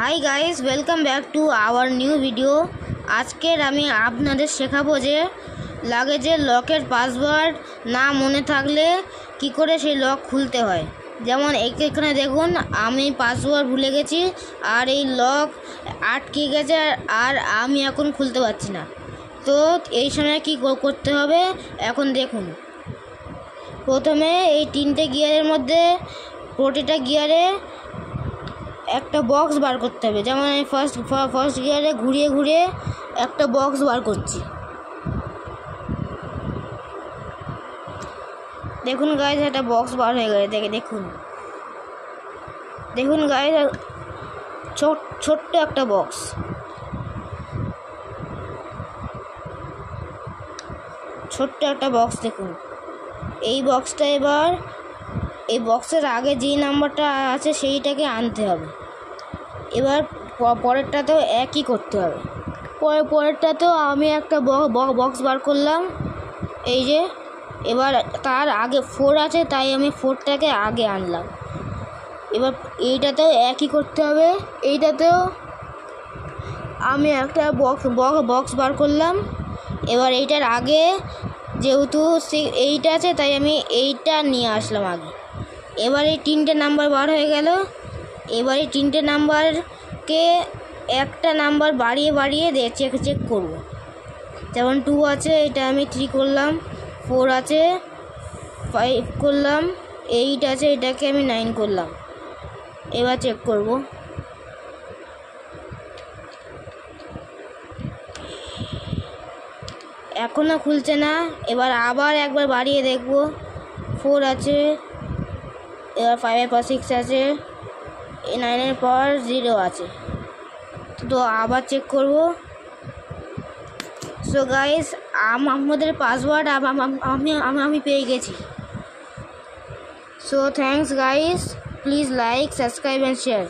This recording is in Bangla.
Hi guys, welcome back to our new video. আজকের আমি আপনাদের শেখাবো যে লাগেজের লকের পাসওয়ার্ড না মনে থাকলে কি করে সেই লক খুলতে হয়। যেমন এখানে দেখুন, আমি পাসওয়ার্ড ভুলে গেছি আর এই লক আটকে গেছে আর আমি এখন খুলতে পারছি না। তো এই সময় কি করতে হবে এখন দেখুন। প্রথমে এই 3টে গিয়ারের মধ্যে প্রতিটা গিয়ারে একটা বক্স বার করতে হবে। যেমন আমি ফার্স্ট গিয়ারে ঘুরিয়ে ঘুরিয়ে একটা বক্স বার করছি। দেখুন গাইজ, একটা বক্স বার হয়ে গেছে। দেখুন গাইজ, ছোট্ট একটা বক্স। দেখুন এই বক্সটা, এবার এই বক্সের আগে যে নাম্বারটা আছে সেইটাকে আনতে হবে। এবার পরেরটাতেও একই করতে হবে। পরেরটাতেও আমি একটা বক্স বার করলাম, এই যে। এবার তার আগে 4 আছে, তাই আমি 4টাকে আগে আনলাম। এবার এইটাতেও একই করতে হবে। এইটাতেও আমি একটা বক্স বার করলাম। এবার এইটার আগে যেহেতু 8 আছে, তাই আমি এইটা নিয়ে আসলাম আগে। এবার এই 3টে নাম্বার বার হয়ে গেল। এবার এই 3টে নাম্বারকে একটা নাম্বার বাড়িয়ে বাড়িয়ে চেক করব। যেমন 2 আছে, এটা আমি 3 করলাম। 4 আছে, 5 করলাম। 8 আছে, এটাকে আমি 9 করলাম। এবার চেক করব। এখনও খুলছে না। এবার আবার একবার বাড়িয়ে দেখব। 4 আছে, এবার 5-এর পর 6 আছে, 9-এর পর 0 আছে। তো আবার চেক করব। সো গাইস, আমাদের পাসওয়ার্ড আমি পেয়ে গেছি। So thanks guys, please like, subscribe and share.